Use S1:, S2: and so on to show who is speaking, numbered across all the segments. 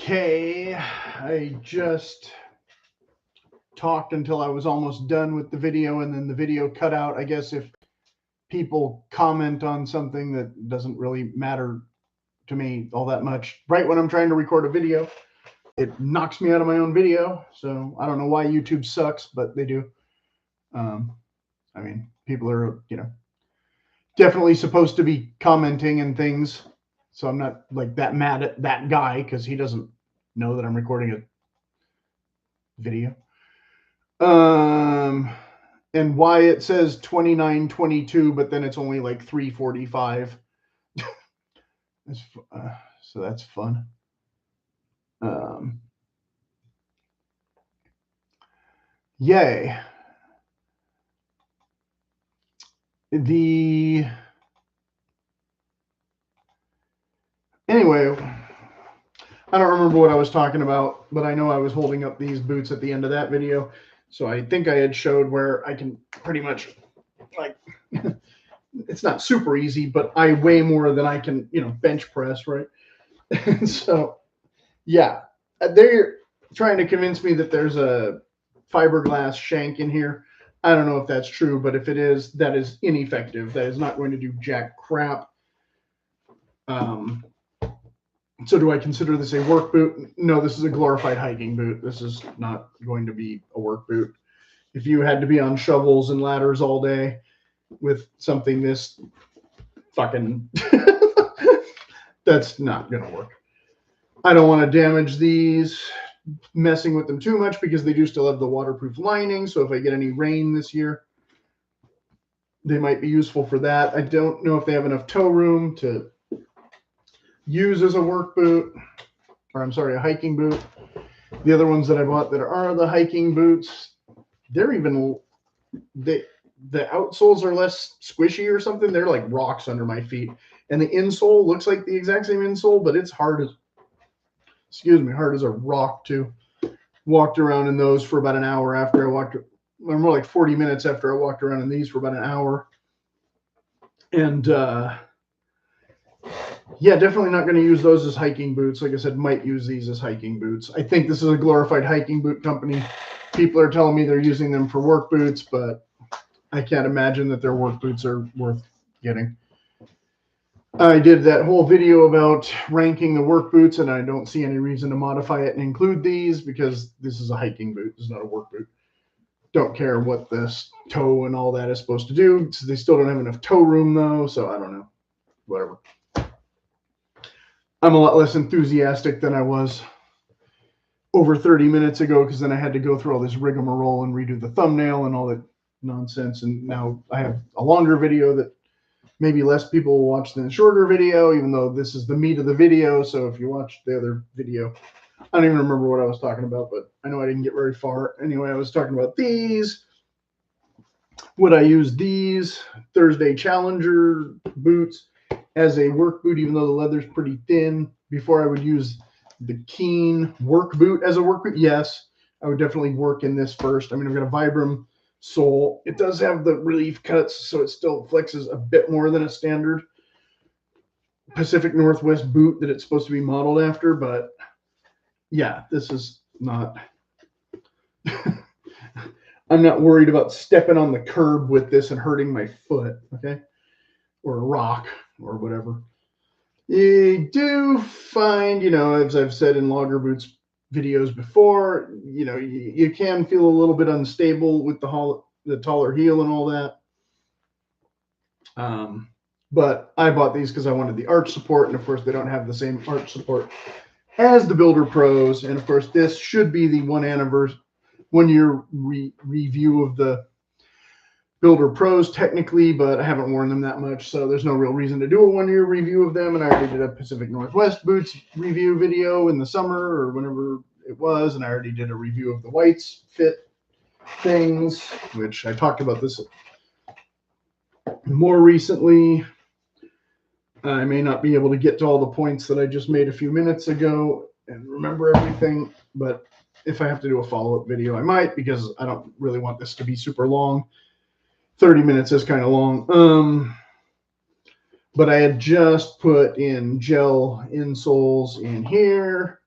S1: Okay, I just talked until I was almost done with the video, and then the video cut out. I guess if people comment on something that doesn't really matter to me all that much, right when I'm trying to record a video, it knocks me out of my own video. So I don't know why YouTube sucks, but they do. I mean, people are, definitely supposed to be commenting and things. So I'm not like that mad at that guy because he doesn't know that I'm recording a video. And why it says 29:22, but then it's only like 3:45. So that's fun. Yay. Anyway, I don't remember what I was talking about, but I know I was holding up these boots at the end of that video. So I think I had showed where I can pretty much, like, it's not super easy, but I weigh more than I can, bench press, right? So, yeah, they're trying to convince me that there's a fiberglass shank in here. I don't know if that's true, but if it is, that is ineffective. That is not going to do jack crap. So do I consider this a work boot? No, this is a glorified hiking boot. This is not going to be a work boot. If you had to be on shovels and ladders all day with something this fucking, that's not going to work. I don't want to damage these, messing with them too much because they do still have the waterproof lining. So if I get any rain this year, they might be useful for that. I don't know if they have enough toe room to use as a work boot, or I'm sorry, a hiking boot. The other ones that I bought that are the hiking boots, they're even, the outsoles are less squishy or something. They're like rocks under my feet. And the insole looks like the exact same insole, but it's hard as, hard as a rock too. Walked around in those for about an hour after I walked, or more like 40 minutes after I walked around in these for about an hour. And yeah, definitely not going to use those as hiking boots. Like I said, might use these as hiking boots. I think this is a glorified hiking boot company. People are telling me they're using them for work boots, but I can't imagine that their work boots are worth getting. I did that whole video about ranking the work boots, and I don't see any reason to modify it and include these because this is a hiking boot. This is not a work boot. Don't care what this toe and all that is supposed to do. They still don't have enough toe room, though, so I don't know. Whatever. I'm a lot less enthusiastic than I was over 30 minutes ago because then I had to go through all this rigmarole and redo the thumbnail and all that nonsense. And now I have a longer video that maybe less people will watch than a shorter video, even though this is the meat of the video. So if you watch the other video, I don't even remember what I was talking about, but I know I didn't get very far. Anyway, I was talking about these. Would I use these Thursday Challenger boots as a work boot, even though the leather's pretty thin, before I would use the Keen work boot as a work boot? Yes, I would definitely work in this first. I mean, I've got a Vibram sole. It does have the relief cuts, so it still flexes a bit more than a standard Pacific Northwest boot that it's supposed to be modeled after. But yeah, this is not. I'm not worried about stepping on the curb with this and hurting my foot, okay? Or a rock or whatever. You do find, as I've said in logger boots videos before, you can feel a little bit unstable with the taller heel and all that. But I bought these because I wanted the arch support, and of course they don't have the same arch support as the Builder Pros. And of course this should be the 1 year review of the Builder Pros technically, but I haven't worn them that much, so there's no real reason to do a 1 year review of them. And I already did a Pacific Northwest boots review video in the summer or whenever it was, and I already did a review of the whites fit things, which I talked about this more recently. I may not be able to get to all the points that I just made a few minutes ago and remember everything, but if I have to do a follow-up video, I might, because I don't really want this to be super long. 30 minutes is kind of long. But I had just put in gel insoles in here.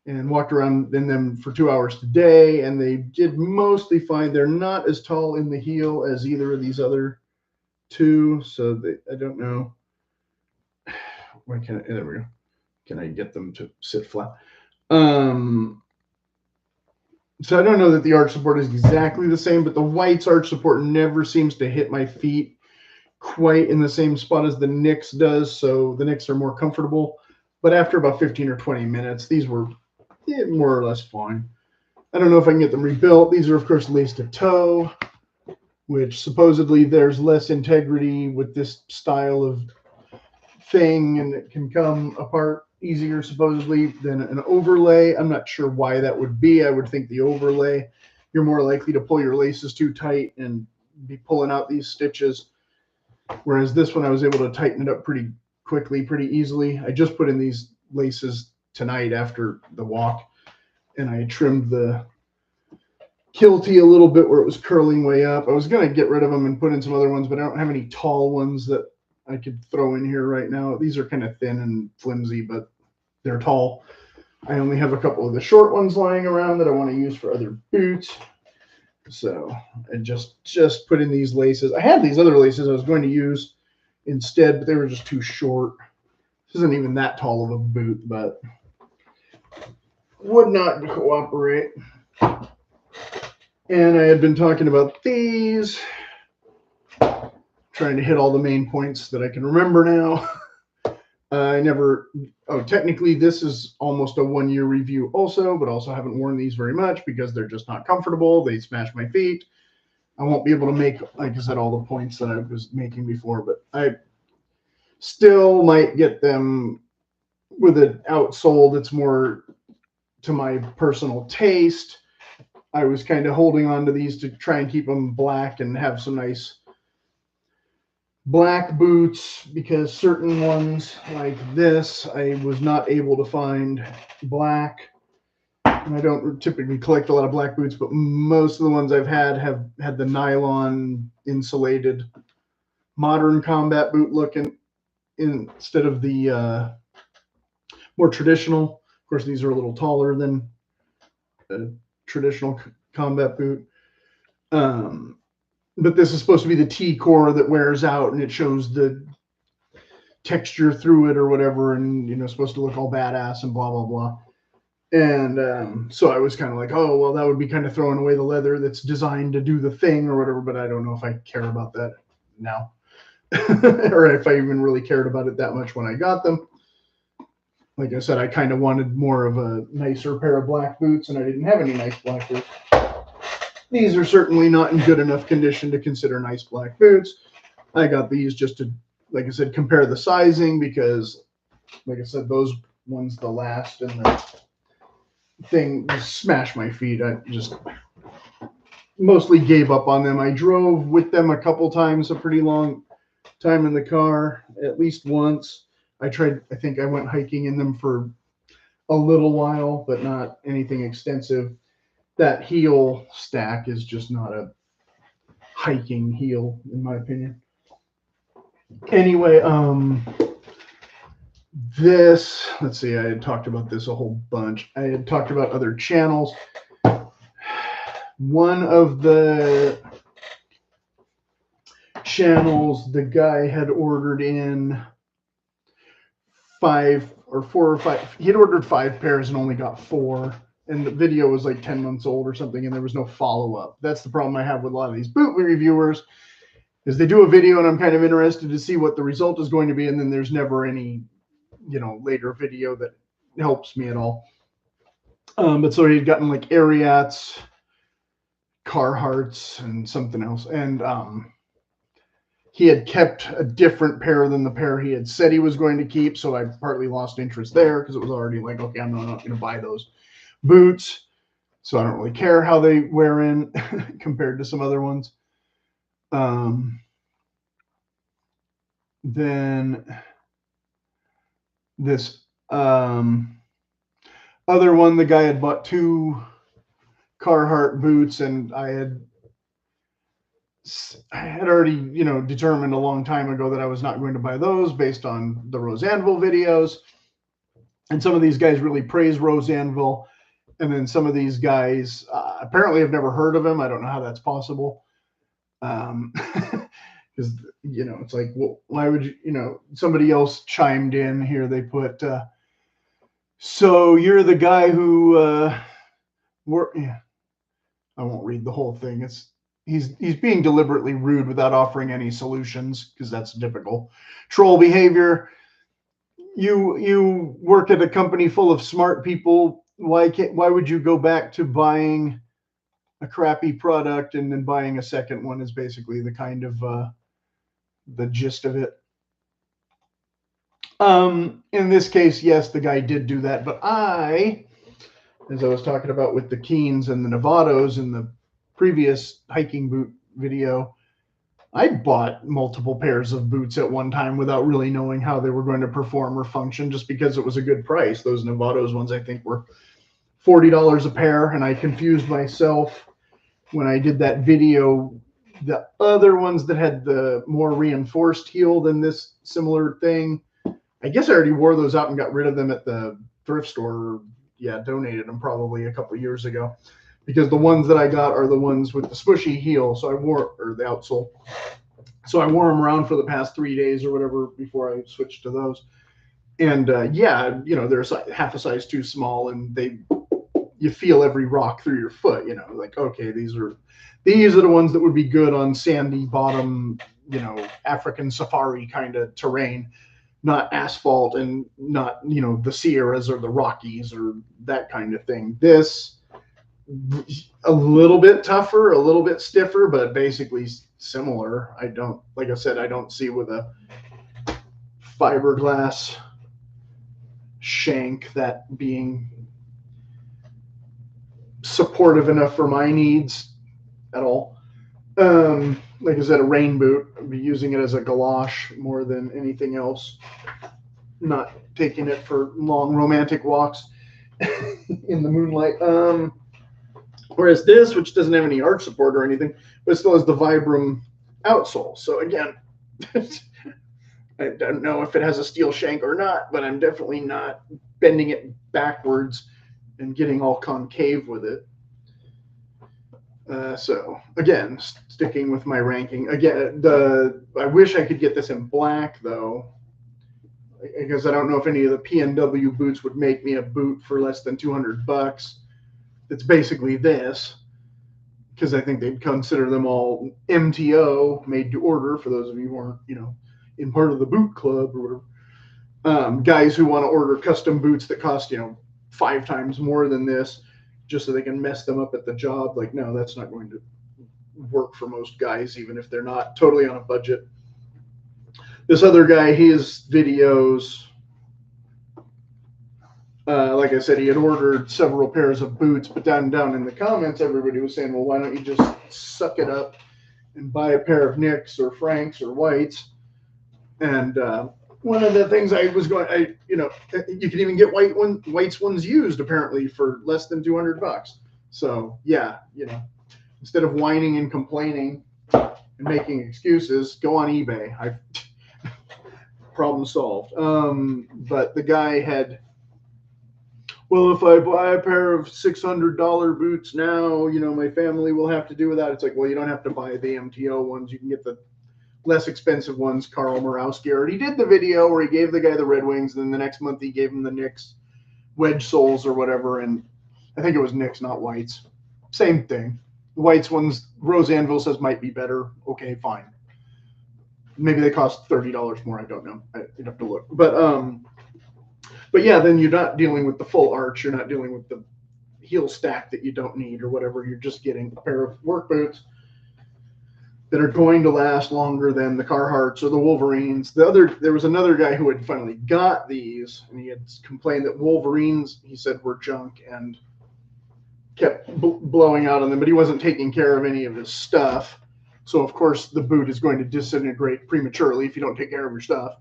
S1: and walked around in them for 2 hours today, and they did mostly fine. They're not as tall in the heel as either of these other two, so I don't know. Why can't I, there we go. Can I get them to sit flat? So I don't know that the arch support is exactly the same, but the white's arch support never seems to hit my feet quite in the same spot as the Knicks does, so the Knicks are more comfortable. But after about 15 or 20 minutes, these were more or less fine. I don't know if I can get them rebuilt. These are, of course, laced to toe, which supposedly there's less integrity with this style of thing, and it can come apart easier supposedly than an overlay. I'm not sure why that would be. I would think the overlay, you're more likely to pull your laces too tight and be pulling out these stitches, whereas this one I was able to tighten it up pretty quickly, pretty easily. I just put in these laces tonight after the walk, and I trimmed the kiltie a little bit where it was curling way up. I was going to get rid of them and put in some other ones, but I don't have any tall ones that I could throw in here right now. These are kind of thin and flimsy, but they're tall. I only have a couple of the short ones lying around that I want to use for other boots. So I just put in these laces. I had these other laces I was going to use instead, but they were just too short. This isn't even that tall of a boot, but would not cooperate. And I had been talking about these, trying to hit all the main points that I can remember now. Technically this is almost a 1 year review also, but also haven't worn these very much because they're just not comfortable. They smash my feet. I won't be able to make, like I said, all the points that I was making before, but I still might get them with an outsole that's more to my personal taste. I was kind of holding on to these to try and keep them black and have some nice black boots, because certain ones like this I was not able to find black, and I don't typically collect a lot of black boots, but most of the ones I've had have had the nylon insulated modern combat boot look instead of the more traditional. Of course, these are a little taller than a traditional combat boot. But this is supposed to be the T-core that wears out and it shows the texture through it or whatever, and supposed to look all badass and blah blah blah. And so I was kind of like, oh well, that would be kind of throwing away the leather that's designed to do the thing or whatever, but I don't know if I care about that now or if I even really cared about it that much when I got them. Like I said, I kind of wanted more of a nicer pair of black boots, and I didn't have any nice black boots. These are certainly not in good enough condition to consider nice black boots. I got these just to, like I said, compare the sizing, because, like I said, those ones, the last and the thing, just smashed my feet. I just mostly gave up on them. I drove with them a couple times, a pretty long time in the car, at least once. I think I went hiking in them for a little while, but not anything extensive. That heel stack is just not a hiking heel, in my opinion. Anyway, let's see, I had talked about this a whole bunch. I had talked about other channels. One of the channels, the guy had ordered in 4 or 5. He had ordered 5 pairs and only got 4. And the video was like 10 months old or something, and there was no follow-up. That's the problem I have with a lot of these boot reviewers, is they do a video and I'm kind of interested to see what the result is going to be, and then there's never any, later video that helps me at all. But so he'd gotten like Ariats, Carhartts, and something else, and he had kept a different pair than the pair he had said he was going to keep, so I partly lost interest there because it was already like, okay, I'm not going to buy those boots, so I don't really care how they wear in compared to some other ones. Then this other one, the guy had bought 2 Carhartt boots, and I had already, determined a long time ago that I was not going to buy those based on the Rose Anvil videos. And some of these guys really praise Rose Anvil. And then some of these guys apparently have never heard of him. I don't know how that's possible. Because, it's like, well, why would you, somebody else chimed in here. They put, so you're the guy who, yeah, I won't read the whole thing. He's being deliberately rude without offering any solutions, because that's typical troll behavior. You work at a company full of smart people. Why would you go back to buying a crappy product and then buying a second one? Is basically the kind of the gist of it. In this case, yes, the guy did do that, but as I was talking about with the Keens and the Nevados in the previous hiking boot video, I bought multiple pairs of boots at one time without really knowing how they were going to perform or function, just because it was a good price. Those Nevados ones, I think, were $40 a pair, and I confused myself when I did that video. The other ones that had the more reinforced heel than this similar thing, I guess I already wore those out and got rid of them at the thrift store. Yeah, donated them probably a couple years ago, because the ones that I got are the ones with the smushy heel. So or the outsole. So I wore them around for the past 3 days or whatever before I switched to those. And yeah, they're half a size too small, and you feel every rock through your foot. Like, okay, these are the ones that would be good on sandy bottom, African safari kind of terrain, not asphalt, and not, the Sierras or the Rockies or that kind of thing. This, a little bit tougher, a little bit stiffer, but basically similar. Like I said, I don't see with a fiberglass shank that being supportive enough for my needs at all. Like I said, a rain boot, I'd be using it as a galosh more than anything else, not taking it for long romantic walks in the moonlight. Whereas this, which doesn't have any arch support or anything, but still has the Vibram outsole. So again, I don't know if it has a steel shank or not, but I'm definitely not bending it backwards and getting all concave with it. So again, sticking with my ranking. Again, I wish I could get this in black though, because I don't know if any of the PNW boots would make me a boot for less than $200. It's basically this, because I think they'd consider them all MTO, made to order, for those of you who aren't, in part of the boot club or whatever. Guys who want to order custom boots that cost, 5 times more than this, just so they can mess them up at the job. Like, no, that's not going to work for most guys, even if they're not totally on a budget. This other guy, his videos, like I said, he had ordered several pairs of boots, but down in the comments, everybody was saying, well, why don't you just suck it up and buy a pair of Nicks or Franks or Whites? And one of the things I was going, you can even get Whites ones used apparently for less than $200. So yeah, instead of whining and complaining and making excuses, go on eBay. Problem solved. But the guy had, well, if I buy a pair of $600 boots now, my family will have to do without. It's like, well, you don't have to buy the MTO ones. You can get the less expensive ones. Carl Morawski already did the video where he gave the guy the Red Wings, and then the next month he gave him the Nicks wedge soles or whatever, and I think it was Nicks, not Whites. Same thing. Whites ones, Rose Anvil says might be better. Okay, fine. Maybe they cost $30 more. I don't know. You'd have to look. But yeah, then you're not dealing with the full arch. You're not dealing with the heel stack that you don't need or whatever. You're just getting a pair of work boots that are going to last longer than the Carhartts or the Wolverines. There was another guy who had finally got these, and he had complained that Wolverines, he said, were junk and kept blowing out on them, but he wasn't taking care of any of his stuff. So of course the boot is going to disintegrate prematurely if you don't take care of your stuff,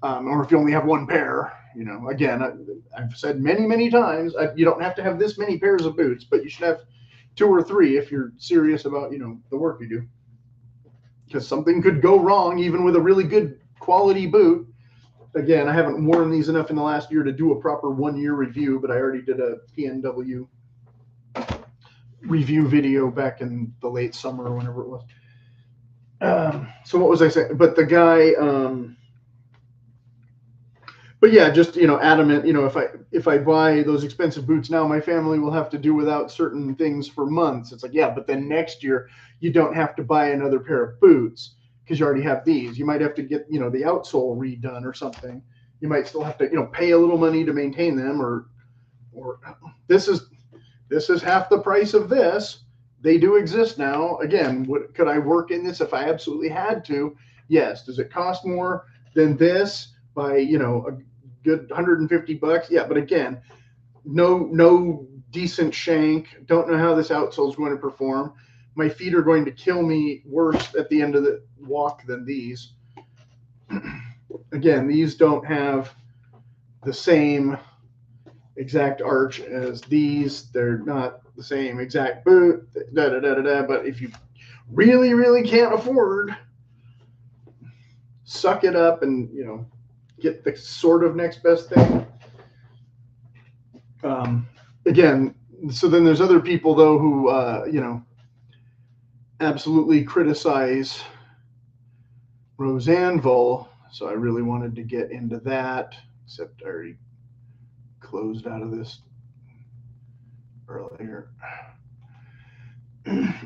S1: or if you only have one pair. Again, I've said many times, you don't have to have this many pairs of boots, but you should have 2 or 3 if you're serious about the work you do. Because something could go wrong even with a really good quality boot. again, I haven't worn these enough in the last year to do a proper 1-year review, but I already did a PNW review video back in the late summer or whenever it was. So what was I saying? But the guy, but yeah, just, adamant, if I buy those expensive boots now, my family will have to do without certain things for months. It's like, yeah, but then next year you don't have to buy another pair of boots because you already have these. You might have to get, the outsole redone or something. You might still have to, pay a little money to maintain them, or this is half the price of this. They do exist now. Again, could I work in this if I absolutely had to? Yes. Does it cost more than this by, a good $150? Yeah. But again, no decent shank. Don't know how this outsole is going to perform. My feet are going to kill me worse at the end of the walk than these. Again, these don't have the same exact arch as these. They're not the same exact boot. But if you really, really can't afford, suck it up and get the sort of next best thing. Again, so then there's other people though who absolutely criticize Anvil. So I really wanted to get into that, except I already closed out of this earlier.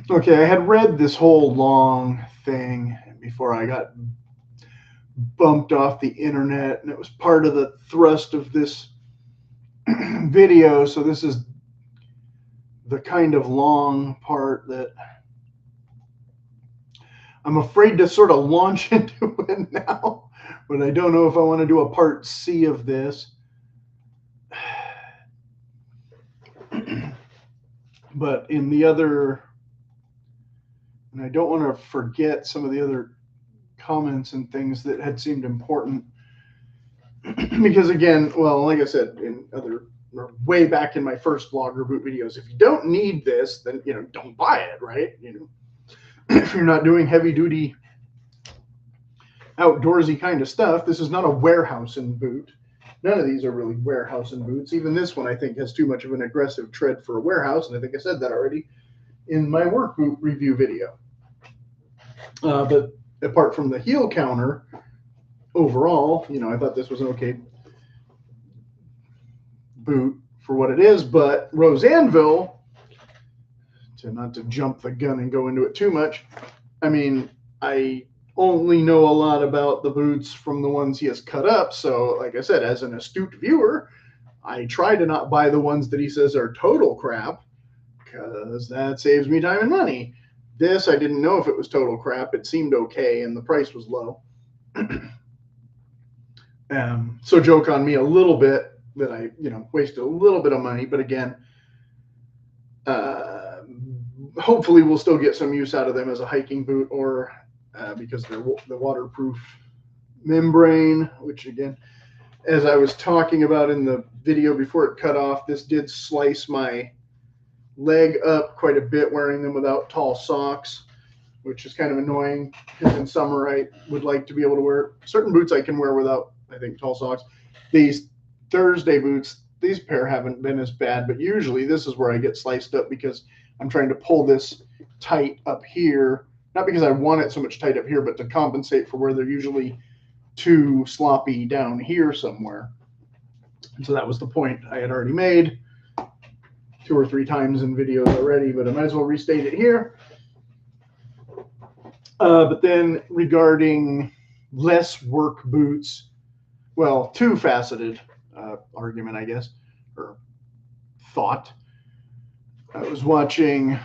S1: Okay, I had read this whole long thing before I got bumped off the internet, and it was part of the thrust of this video. So this is the kind of long part that I'm afraid to sort of launch into it now, but I don't know if I want to do a part C of this. But in the other, and I don't want to forget some of the other comments and things that had seemed important, because again, well, like I said, in other, or way back in my first vlogger boot videos, if you don't need this, then, don't buy it, right? If you're not doing heavy duty outdoorsy kind of stuff, this is not a warehousing boot. None of these are really warehousing boots. Even this one, I think, has too much of an aggressive tread for a warehouse, and I think I said that already in my work boot review video. But apart from the heel counter, overall, I thought this was an okay boot for what it is. But Anvil, not to jump the gun and go into it too much, I mean, I only know a lot about the boots from the ones he has cut up. So like I said, as an astute viewer, I try to not buy the ones that he says are total crap, because that saves me time and money. This, I didn't know if it was total crap. It seemed okay, and the price was low. So joke on me a little bit that I, wasted a little bit of money. But again, hopefully we'll still get some use out of them as a hiking boot, or because they're the waterproof membrane, which again, as I was talking about in the video before it cut off, this did slice my leg up quite a bit wearing them without tall socks, which is kind of annoying, because in summer I would like to be able to wear certain boots I can wear without, I think, tall socks. These Thursday boots, these pair haven't been as bad, but usually this is where I get sliced up because I'm trying to pull this tight up here, not because I want it so much tight up here, but to compensate for where they're usually too sloppy down here somewhere. And so that was the point I had already made 2 or 3 times in videos already, but I might as well restate it here. But then regarding less work boots, well, two-faceted argument, I guess, or thought. I was watching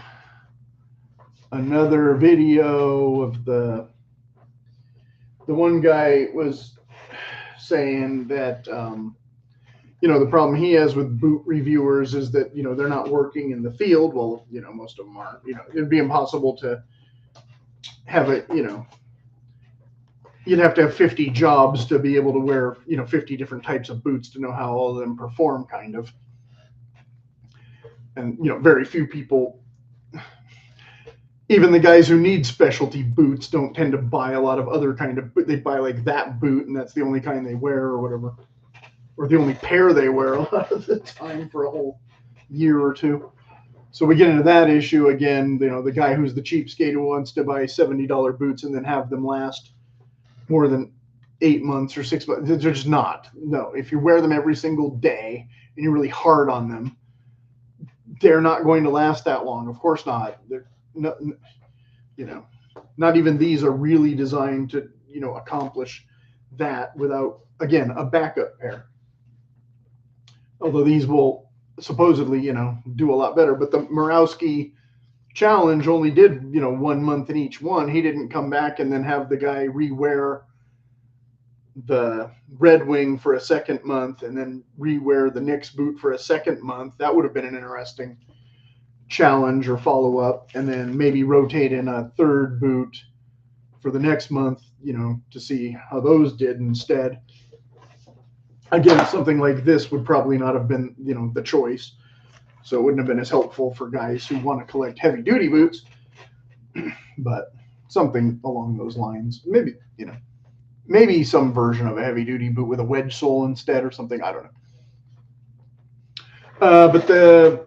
S1: another video of the one guy was saying that, the problem he has with boot reviewers is that, they're not working in the field. Well, most of them aren't. It'd be impossible to have it, you'd have to have 50 jobs to be able to wear, 50 different types of boots to know how all of them perform, kind of. And, very few people, even the guys who need specialty boots don't tend to buy a lot of other kind of boot. They buy like that boot, and that's the only kind they wear or whatever, or the only pair they wear a lot of the time for a whole year or two. So we get into that issue again. You know, the guy who's the cheapskate who wants to buy $70 boots and then have them last more than 8 months or 6 months. They're just not. No, if you wear them every single day and you're really hard on them, they're not going to last that long. Of course not. They're not, you know, not even these are really designed to, you know, accomplish that without, again, a backup pair. Although these will supposedly, you know, do a lot better. But the Murawski challenge only did, you know, 1 month in each one. He didn't come back and then have the guy rewear the Red Wing for a second month and then rewear the next boot for a second month. That would have been an interesting challenge or follow up, and then maybe rotate in a third boot for the next month, you know, to see how those did instead. Again, something like this would probably not have been, you know, the choice. So it wouldn't have been as helpful for guys who want to collect heavy duty boots, but something along those lines. Maybe, you know, maybe some version of a heavy duty boot with a wedge sole instead or something. I don't know. But the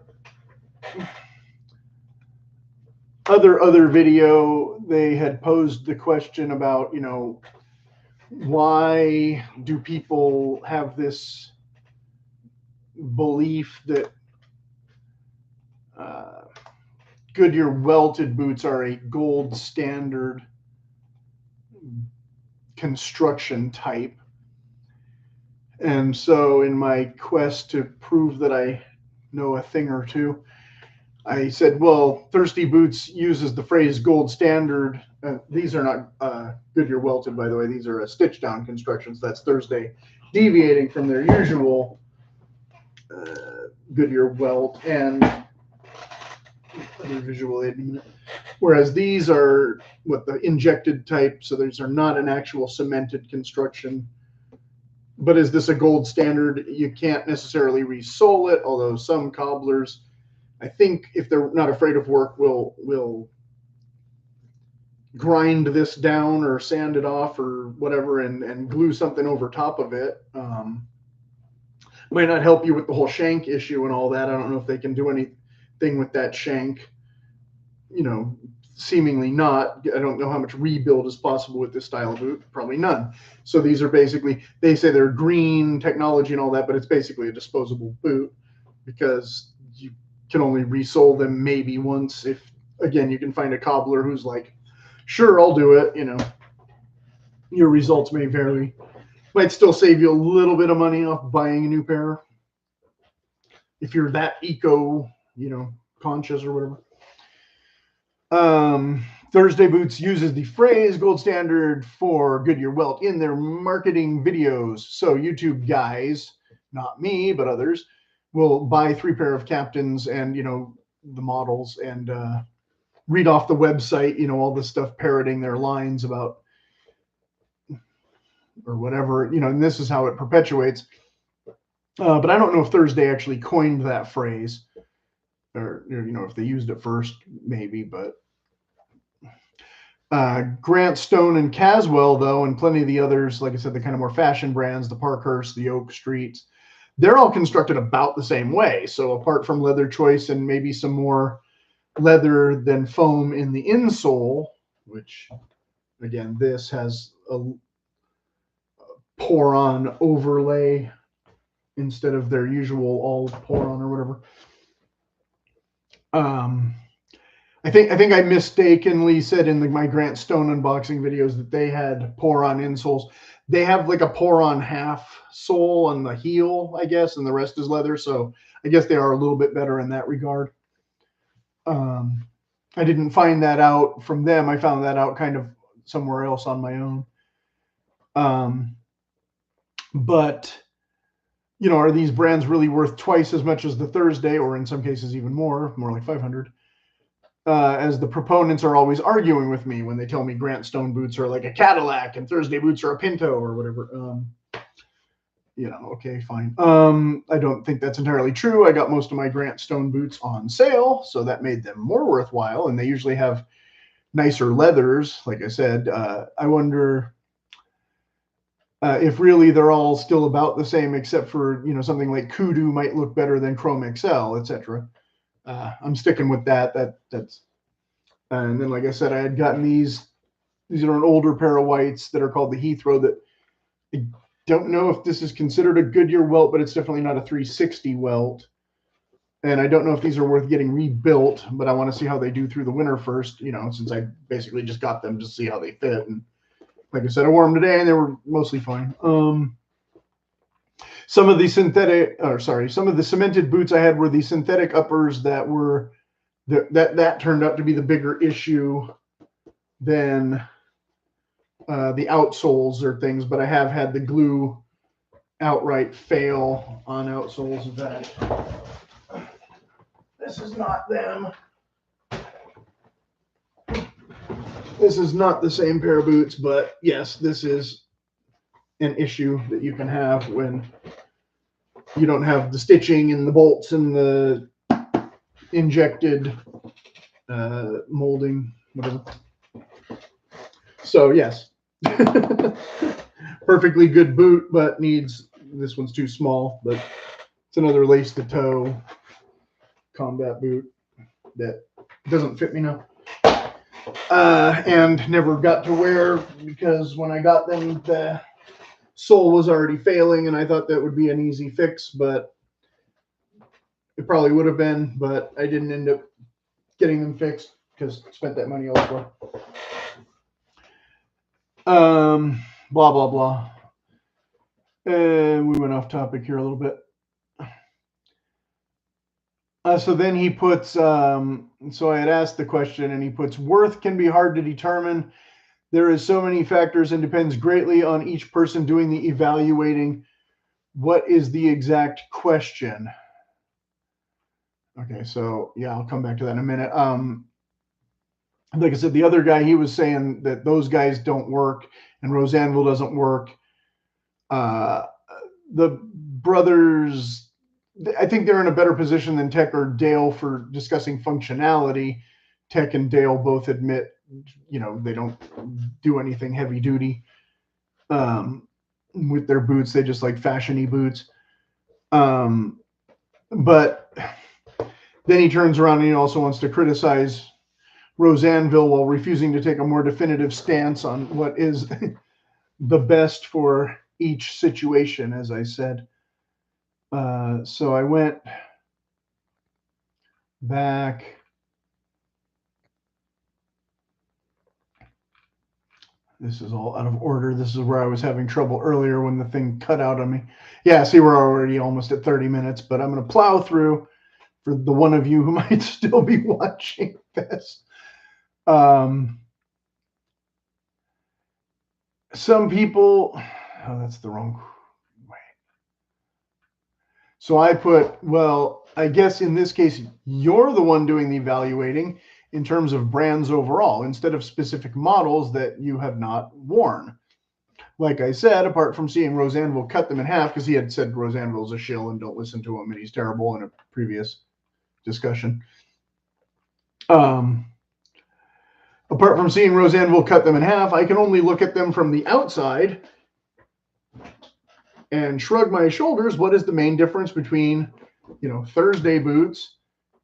S1: other video, they had posed the question about, you know, why do people have this belief that Goodyear welted boots are a gold standard construction type? And so in my quest to prove that I know a thing or two, I said, well, Thirsty Boots uses the phrase gold standard. These are not Goodyear welted, by the way. These are stitch down constructions. That's Thursday deviating from their usual Goodyear welt and other visual aid. Whereas these are what the injected type. So these are not an actual cemented construction. But is this a gold standard? You can't necessarily resole it, although some cobblers, I think, if they're not afraid of work, will grind this down or sand it off or whatever and glue something over top of it. Might not help you with the whole shank issue and all that. I don't know if they can do anything with that shank. You know, seemingly not. I don't know how much rebuild is possible with this style of boot. Probably none. So these are basically, they say they're green technology and all that, but it's basically a disposable boot because you can only resole them maybe once. If, again, you can find a cobbler who's like, sure, I'll do it. You know, your results may vary. Might still save you a little bit of money off buying a new pair if you're that eco, you know, conscious or whatever. Thursday Boots uses the phrase gold standard for Goodyear welt in their marketing videos. So YouTube guys, not me, but others, will buy 3 pair of captains and, you know, the models and read off the website, you know, all this stuff parroting their lines about or whatever, you know, and this is how it perpetuates. But I don't know if Thursday actually coined that phrase or, you know, if they used it first, maybe, but Grant Stone and Caswell, though, and plenty of the others, like I said, the kind of more fashion brands, the Parkhurst, the Oak Streets, they're all constructed about the same way. So apart from leather choice and maybe some more leather than foam in the insole, which, again, this has a pour-on overlay instead of their usual all pour-on or whatever. I think I mistakenly said in my Grant Stone unboxing videos that they had pour-on insoles. They have like a pour-on half sole on the heel, I guess, and the rest is leather. So I guess they are a little bit better in that regard. I didn't find that out from them. I found that out kind of somewhere else on my own. But, you know, are these brands really worth twice as much as the Thursday, or in some cases even more like 500? As the proponents are always arguing with me when they tell me Grant Stone boots are like a Cadillac and Thursday boots are a Pinto or whatever. You know, okay, fine. I don't think that's entirely true. I got most of my Grant Stone boots on sale, so that made them more worthwhile. And they usually have nicer leathers, like I said. I wonder if really they're all still about the same, except for, you know, something like Kudu might look better than Chrome XL, etc. I'm sticking with that. That's and then, like I said, I had gotten these. These are an older pair of whites that are called the Heathrow. That I don't know if this is considered a Goodyear welt, but it's definitely not a 360 welt. And I don't know if these are worth getting rebuilt, but I want to see how they do through the winter first, you know, since I basically just got them to see how they fit. And like I said, I wore them today and they were mostly fine. Some of the some of the cemented boots I had were the synthetic uppers that were, that turned out to be the bigger issue than the outsoles or things, but I have had the glue outright fail on outsoles. In fact, this is not them. This is not the same pair of boots, but yes, this is an issue that you can have when you don't have the stitching and the bolts and the injected molding, whatever. So yes, perfectly good boot, but needs, this one's too small, but it's another lace to toe combat boot that doesn't fit me now. And never got to wear because when I got them, the sole was already failing, and I thought that would be an easy fix, but it probably would have been, but I didn't end up getting them fixed because I spent that money elsewhere. Blah, blah, blah. And we went off topic here a little bit. So then he puts, so I had asked the question, and he puts, worth can be hard to determine. There is so many factors and depends greatly on each person doing the evaluating. What is the exact question? Okay, so yeah, I'll come back to that in a minute. Like I said, the other guy, he was saying that those guys don't work and Anvil doesn't work. The brothers, I think they're in a better position than Tech or Dale for discussing functionality. Tech and Dale both admit, you know, they don't do anything heavy duty with their boots. They just like fashiony boots. But then he turns around and he also wants to criticize Anvil while refusing to take a more definitive stance on what is the best for each situation, as I said. So I went back. This is all out of order. This is where I was having trouble earlier when the thing cut out on me. Yeah, see, we're already almost at 30 minutes, but I'm going to plow through for the one of you who might still be watching this. Some people, oh, that's the wrong way. So I put, well, I guess in this case, you're the one doing the evaluating in terms of brands overall, instead of specific models that you have not worn. Like I said, apart from seeing Anvil cut them in half, because he had said Anvil's a shill and don't listen to him and he's terrible in a previous discussion. Apart from seeing Anvil cut them in half, I can only look at them from the outside and shrug my shoulders. What is the main difference between, you know, Thursday boots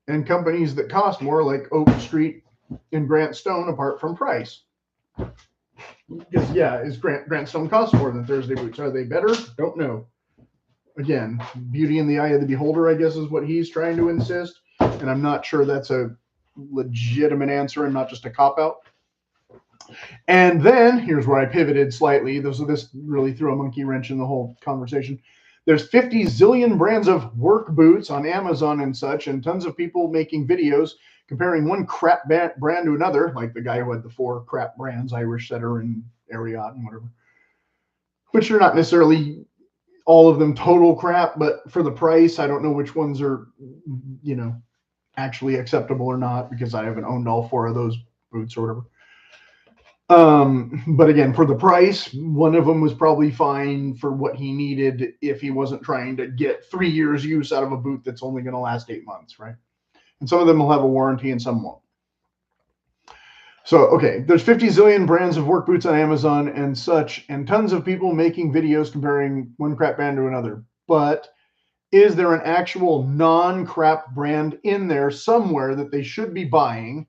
S1: and companies that cost more, like Oak Street and Grant Stone, apart from price? Because yeah, is Grant Stone cost more than Thursday boots? Are they better? Don't know. Again, beauty in the eye of the beholder, I guess, is what he's trying to insist, and I'm not sure that's a legitimate answer and not just a cop-out. And then here's where I pivoted slightly. This really threw a monkey wrench in the whole conversation. There's 50 zillion brands of work boots on Amazon and such, and tons of people making videos comparing one crap brand to another, like the guy who had the 4 crap brands, Irish Setter and Ariat and whatever, which are not necessarily all of them total crap, but for the price, I don't know which ones are, you know, actually acceptable or not, because I haven't owned all 4 of those boots or whatever. But again, for the price, one of them was probably fine for what he needed if he wasn't trying to get 3 years use out of a boot that's only going to last 8 months, right? And some of them will have a warranty and some won't. So, okay, there's 50 zillion brands of work boots on Amazon and such, and tons of people making videos comparing one crap brand to another. But is there an actual non-crap brand in there somewhere that they should be buying,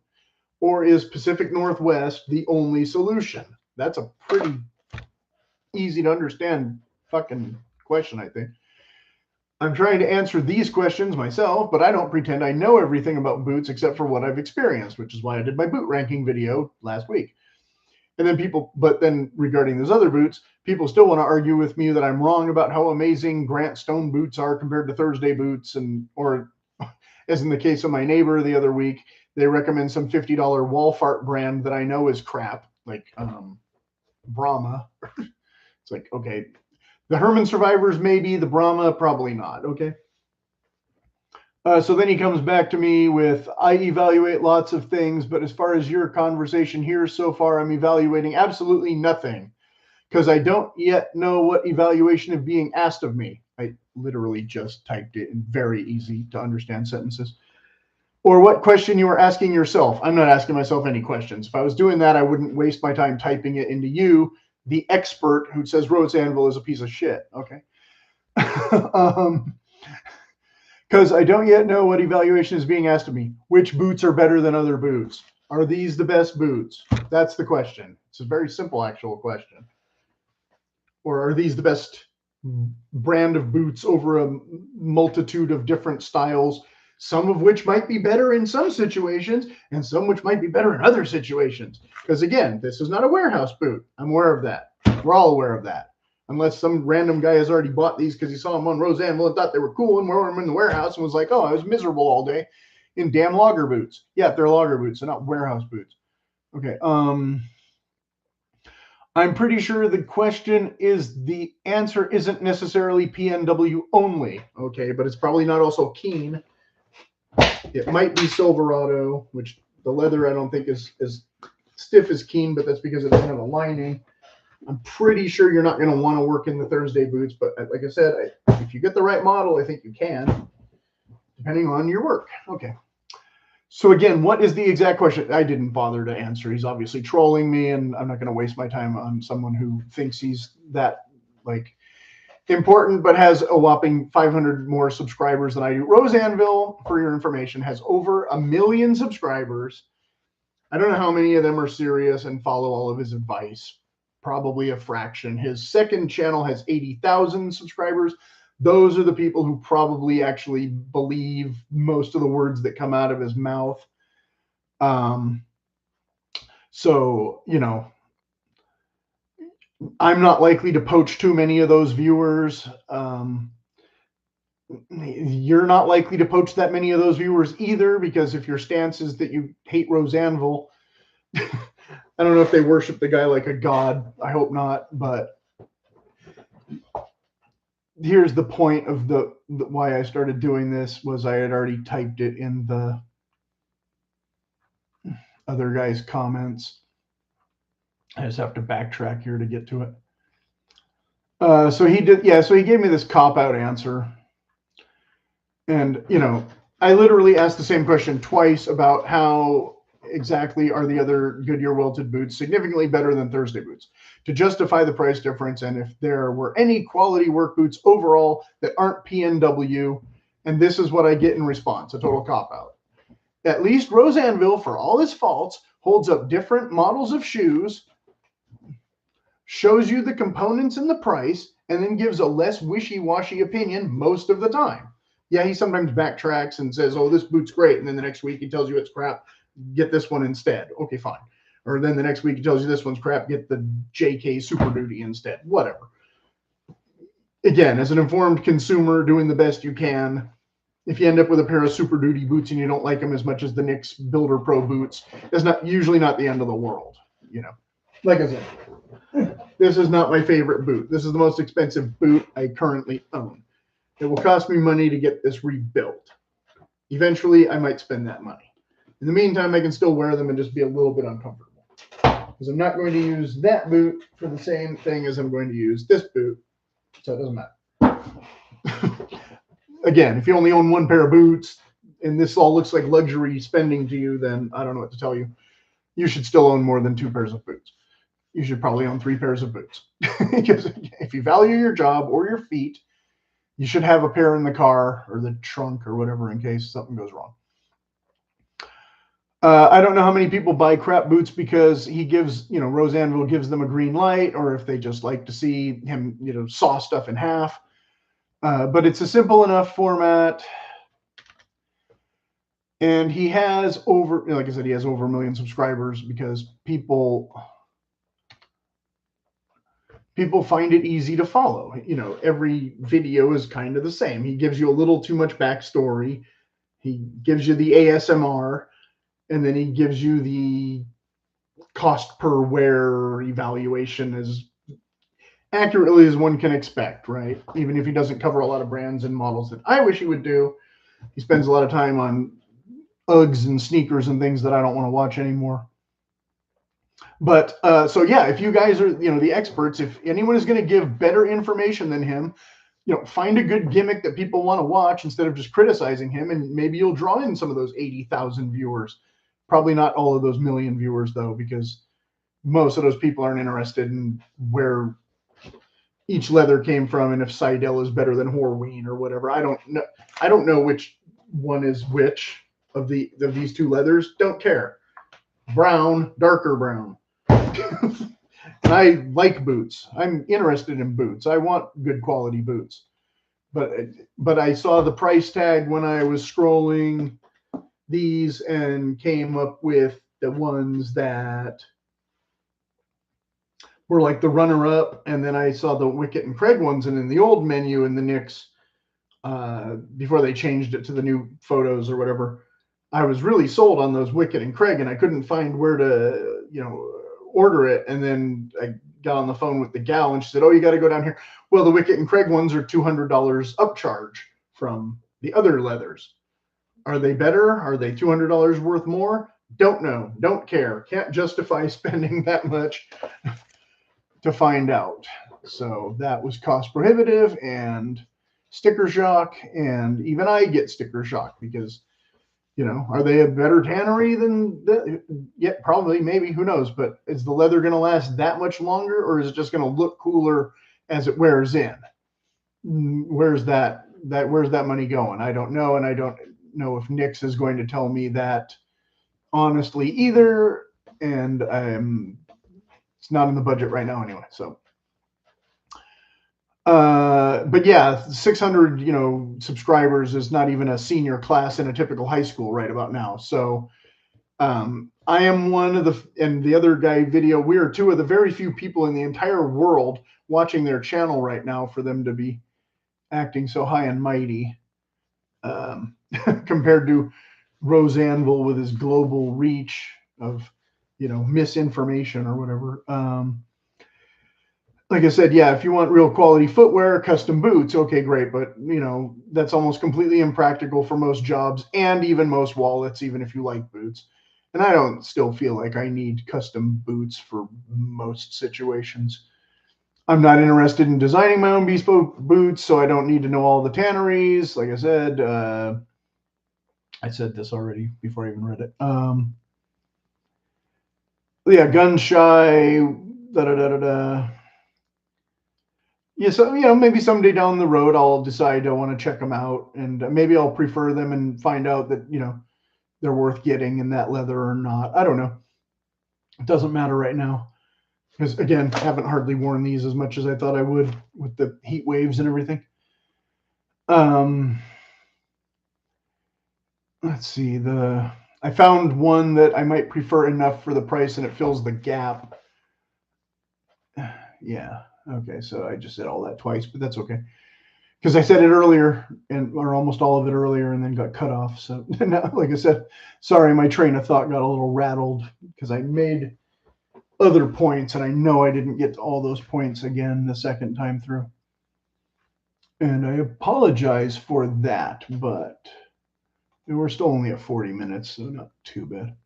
S1: or is Pacific Northwest the only solution? That's a pretty easy to understand fucking question, I think. I'm trying to answer these questions myself, but I don't pretend I know everything about boots except for what I've experienced, which is why I did my boot ranking video last week. And then but then regarding those other boots, people still want to argue with me that I'm wrong about how amazing Grant Stone boots are compared to Thursday boots, or as in the case of my neighbor the other week, they recommend some $50 Walfart brand that I know is crap, like Brahma. It's like, okay, the Herman Survivors maybe, the Brahma probably not, okay? So then he comes back to me with, I evaluate lots of things, but as far as your conversation here so far, I'm evaluating absolutely nothing because I don't yet know what evaluation is being asked of me. I literally just typed it in very easy to understand sentences. Or what question you are asking yourself. I'm not asking myself any questions. If I was doing that, I wouldn't waste my time typing it into you, the expert who says Rose Anvil is a piece of shit. Okay. Because I don't yet know what evaluation is being asked of me. Which boots are better than other boots? Are these the best boots? That's the question. It's a very simple actual question. Or are these the best brand of boots over a multitude of different styles, some of which might be better in some situations and some which might be better in other situations? Because again, this is not a warehouse boot. I'm aware of that. We're all aware of that. Unless some random guy has already bought these because he saw them on Rose Anvil and thought they were cool and wore them in the warehouse and was like, oh, I was miserable all day in damn logger boots. Yeah, they're logger boots. They're not warehouse boots. Okay. I'm pretty sure the question is the answer isn't necessarily PNW only. Okay, but it's probably not also Keen. It might be Silverado, which the leather I don't think is as stiff as Keen, but that's because it doesn't have a lining. I'm pretty sure you're not going to want to work in the Thursday boots, but like I said, if you get the right model, I think you can, depending on your work. Okay. So again, what is the exact question? I didn't bother to answer. He's obviously trolling me, and I'm not going to waste my time on someone who thinks he's that like important, but has a whopping 500 more subscribers than I do. Rose Anvil, for your information, has over 1 million subscribers. I don't know how many of them are serious and follow all of his advice. Probably a fraction. His second channel has 80,000 subscribers. Those are the people who probably actually believe most of the words that come out of his mouth. So, you know, I'm not likely to poach too many of those viewers. You're not likely to poach that many of those viewers either, because if your stance is that you hate Rose Anvil, I don't know if they worship the guy like a god. I hope not, but here's the point of the why I started doing this was I had already typed it in the other guy's comments. I just have to backtrack here to get to it. So he did, yeah, so he gave me this cop-out answer. And, you know, I literally asked the same question twice about how exactly are the other Goodyear welted boots significantly better than Thursday boots to justify the price difference, and if there were any quality work boots overall that aren't PNW. And this is what I get in response, a total cop-out. At least Rose Anvil, for all his faults, holds up different models of shoes, shows you the components and the price, and then gives a less wishy-washy opinion most of the time. Yeah, he sometimes backtracks and says, oh, this boot's great, and then the next week he tells you it's crap, get this one instead. Okay, fine. Or then the next week he tells you this one's crap, get the JK Super Duty instead. Whatever. Again, as an informed consumer doing the best you can, if you end up with a pair of Super Duty boots and you don't like them as much as the Nick's Builder Pro boots, it's usually not the end of the world. You know, like I said, this is not my favorite boot. This is the most expensive boot I currently own. It will cost me money to get this rebuilt. Eventually, I might spend that money. In the meantime, I can still wear them and just be a little bit uncomfortable. Because I'm not going to use that boot for the same thing as I'm going to use this boot. So it doesn't matter. Again, if you only own one pair of boots and this all looks like luxury spending to you, then I don't know what to tell you. you should still own more than 2 pairs of boots. You should probably own 3 pairs of boots. Because if you value your job or your feet, you should have a pair in the car or the trunk or whatever in case something goes wrong. I don't know how many people buy crap boots because he gives, Rose Anvil gives them a green light, or if they just like to see him, saw stuff in half. But it's a simple enough format. And he has like I said, he has over 1 million subscribers because people find it easy to follow. Every video is kind of the same. He gives you a little too much backstory. He gives you the ASMR. And then he gives you the cost per wear evaluation as accurately as one can expect, right? Even if he doesn't cover a lot of brands and models that I wish he would do. He spends a lot of time on Uggs and sneakers and things that I don't want to watch anymore. But so yeah, if you guys are, the experts, if anyone is going to give better information than him, find a good gimmick that people want to watch instead of just criticizing him, and maybe you'll draw in some of those 80,000 viewers. Probably not all of those 1 million viewers, though, because most of those people aren't interested in where each leather came from and if Seidel is better than Wherein or whatever. I don't know which one is which of these 2 leathers. Don't care. Brown, darker brown. And I like boots. I'm interested in boots. I want good quality boots. But I saw the price tag when I was scrolling these and came up with the ones that were like the runner-up, and then I saw the Wicket and Craig ones, and in the old menu in the Nicks, before they changed it to the new photos or whatever, I was really sold on those Wicket and Craig, and I couldn't find where to, order it. And then I got on the phone with the gal, and she said, "Oh, you got to go down here." Well, the Wicket and Craig ones are $200 upcharge from the other leathers. Are they better? Are they $200 worth more? Don't know. Don't care. Can't justify spending that much to find out. So that was cost prohibitive and sticker shock. And even I get sticker shock because, are they a better tannery than yeah, probably, maybe, who knows? But is the leather going to last that much longer, or is it just going to look cooler as it wears in? Where's that money going? I don't know. And I don't know if Nicks is going to tell me that honestly either, and it's not in the budget right now anyway. So but yeah, 600 subscribers is not even a senior class in a typical high school right about now. So I am one of the other guy video, we are 2 of the very few people in the entire world watching their channel right now for them to be acting so high and mighty. Compared to Rose Anvil with his global reach of, misinformation or whatever. Like I said, yeah, if you want real quality footwear, custom boots, okay, great. But, that's almost completely impractical for most jobs and even most wallets, even if you like boots. And I don't still feel like I need custom boots for most situations. I'm not interested in designing my own bespoke boots, so I don't need to know all the tanneries. Like I said, I said this already before I even read it. Yeah, gun shy, Yeah, so, maybe someday down the road I'll decide I want to check them out, and maybe I'll prefer them and find out that, they're worth getting in that leather or not. I don't know. It doesn't matter right now. Because, again, I haven't hardly worn these as much as I thought I would with the heat waves and everything. Let's see. I found one that I might prefer enough for the price, and it fills the gap. Yeah. Okay, so I just said all that twice, but that's okay. Because I said it earlier, or almost all of it earlier, and then got cut off. So, now, like I said, sorry, my train of thought got a little rattled because I made other points, and I know I didn't get to all those points again the second time through. And I apologize for that, but we're still only at 40 minutes, so not too bad.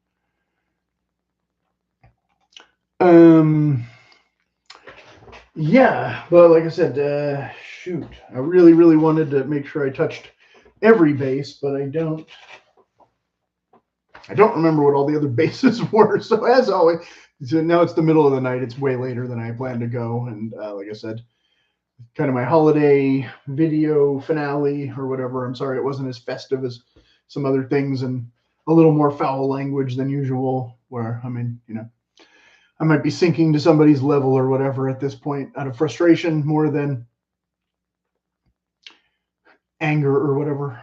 S1: Yeah, but like I said, shoot, I really, really wanted to make sure I touched every base, but I don't. I don't remember what all the other bases were. So as always, so now it's the middle of the night. It's way later than I planned to go. And like I said, kind of my holiday video finale or whatever. I'm sorry it wasn't as festive as some other things and a little more foul language than usual, where, I mean, you know, I might be sinking to somebody's level or whatever at this point out of frustration more than anger or whatever.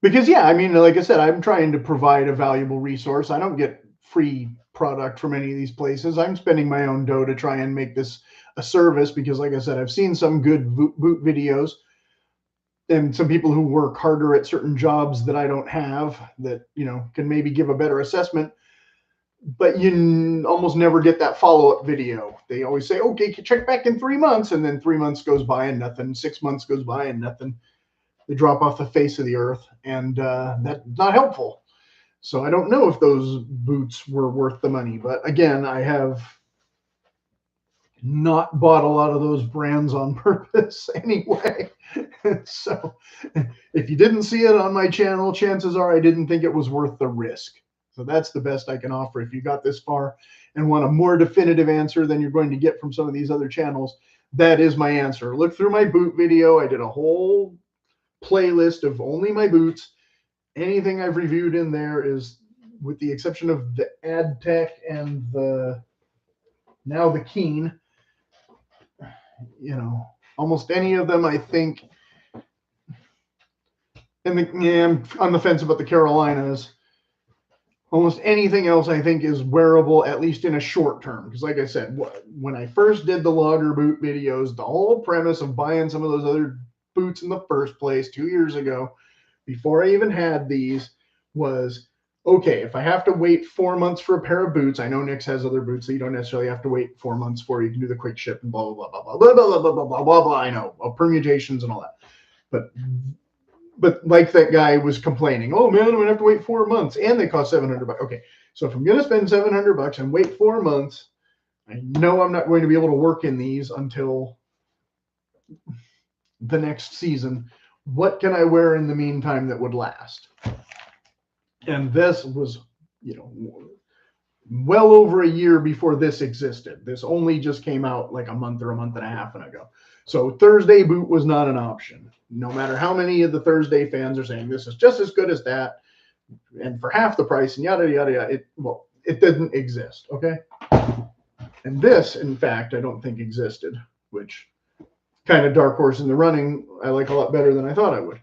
S1: Because, yeah, I mean, like I said, I'm trying to provide a valuable resource. I don't get free product from any of these places. I'm spending my own dough to try and make this a service because, like I said, I've seen some good boot videos and some people who work harder at certain jobs that I don't have that, you know, can maybe give a better assessment. But you almost never get that follow-up video. They always say, okay, check back in 3 months. And then 3 months goes by and nothing. 6 months goes by and nothing. They drop off the face of the earth. And that's not helpful. So I don't know if those boots were worth the money. But again, I have not bought a lot of those brands on purpose anyway. So if you didn't see it on my channel, chances are I didn't think it was worth the risk. So that's the best I can offer. If you got this far and want a more definitive answer than you're going to get from some of these other channels, that is my answer. Look through my boot video. I did a whole playlist of only my boots. Anything I've reviewed in there is, with the exception of the AdTech and now the Keen, you know, almost any of them I think, and I'm on the fence about the Carolinas. Almost anything else I think is wearable, at least in a short term. Because like I said, when I first did the logger boot videos, the whole premise of buying some of those other boots in the first place 2 years ago, before I even had these, was, okay, if I have to wait 4 months for a pair of boots, I know Nick's has other boots that you don't necessarily have to wait 4 months for. You can do the quick ship and blah, blah, blah, blah, blah, blah, blah, blah, blah, blah, blah, blah. I know, permutations and all that. But like that guy was complaining, oh man, I'm gonna have to wait 4 months, and they cost $700. Okay, so if I'm gonna spend $700 and wait 4 months, I know I'm not going to be able to work in these until the next season. What can I wear in the meantime that would last? And this was, you know, well over a year before this existed. This only just came out like a month or a month and a half ago. So Thursday boot was not an option. No matter how many of the Thursday fans are saying this is just as good as that, and for half the price, and yada, yada, yada, it didn't exist, okay? And this, in fact, I don't think existed, which kind of dark horse in the running, I like a lot better than I thought I would.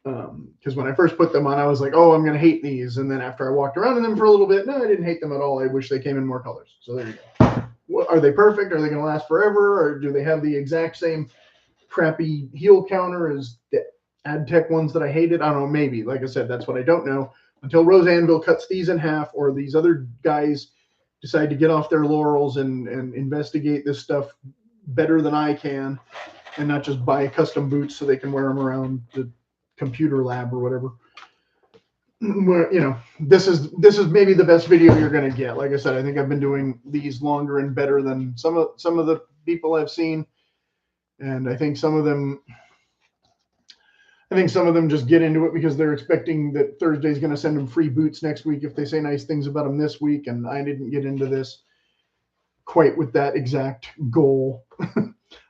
S1: Because when I first put them on, I was like, oh, I'm going to hate these. And then after I walked around in them for a little bit, no, I didn't hate them at all. I wish they came in more colors. So there you go. Are they perfect? Are they going to last forever? Or do they have the exact same crappy heel counter as the AdTech ones that I hated? I don't know, maybe. Like I said, that's what I don't know. Until Rose Anvil cuts these in half, or these other guys decide to get off their laurels and investigate this stuff better than I can, and not just buy custom boots so they can wear them around the computer lab or whatever. Where, you know, this is maybe the best video you're going to get. Like I said, I think I've been doing these longer and better than some of the people I've seen, and I think some of them just get into it because they're expecting that Thursday's going to send them free boots next week if they say nice things about them this week, and I didn't get into this quite with that exact goal.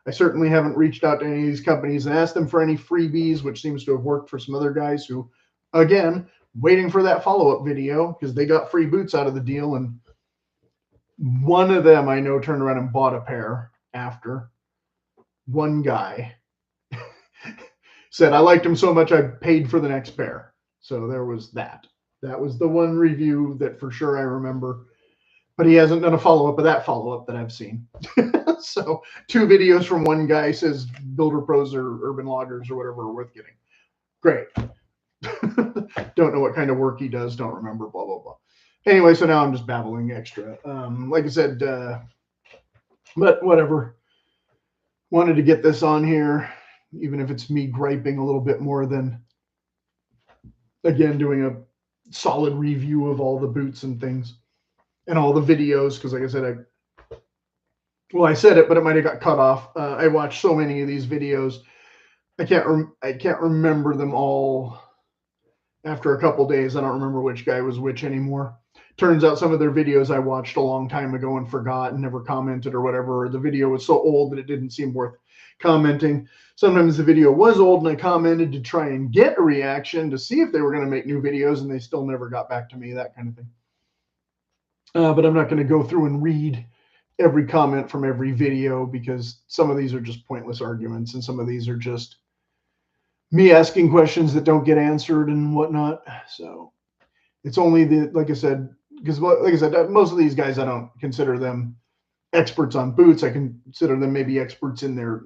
S1: I certainly haven't reached out to any of these companies and asked them for any freebies, which seems to have worked for some other guys who, again, waiting for that follow-up video because they got free boots out of the deal. And one of them I know turned around and bought a pair after. One guy said, I liked him so much I paid for the next pair. So there was that. That was the one review that for sure I remember. But he hasn't done a follow-up of that follow-up that I've seen. So 2 videos from one guy says Builder Pros or Urban Loggers or whatever are worth getting. Great. Don't know what kind of work he does. Don't remember, blah, blah, blah. Anyway, so now I'm just babbling extra. Like I said, but whatever. Wanted to get this on here, even if it's me griping a little bit more than, again, doing a solid review of all the boots and things. And all the videos, because like I said, I said it, but it might have got cut off. I watched so many of these videos. I can't remember them all after a couple days. I don't remember which guy was which anymore. Turns out some of their videos I watched a long time ago and forgot and never commented or whatever. Or the video was so old that it didn't seem worth commenting. Sometimes the video was old and I commented to try and get a reaction to see if they were going to make new videos, and they still never got back to me, that kind of thing. But I'm not going to go through and read every comment from every video, because some of these are just pointless arguments and some of these are just me asking questions that don't get answered and whatnot. So it's only the, like I said, because like I said, most of these guys, I don't consider them experts on boots. I consider them maybe experts in their,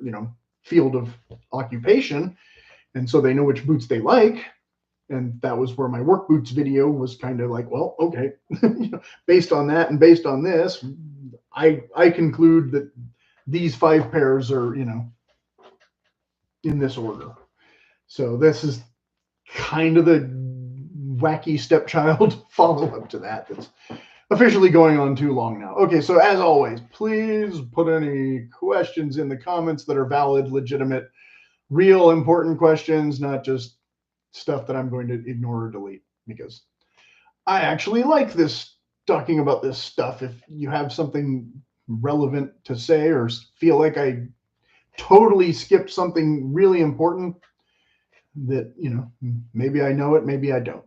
S1: field of occupation. And so they know which boots they like. And that was where my work boots video was kind of like, well, okay, based on that and based on this, I conclude that these 5 pairs are, in this order. So this is kind of the wacky stepchild follow-up to that. That's officially going on too long now. Okay, so as always, please put any questions in the comments that are valid, legitimate, real important questions, not just stuff that I'm going to ignore or delete, because I actually like this, talking about this stuff. If you have something relevant to say or feel like I totally skipped something really important that, maybe I know it, maybe I don't.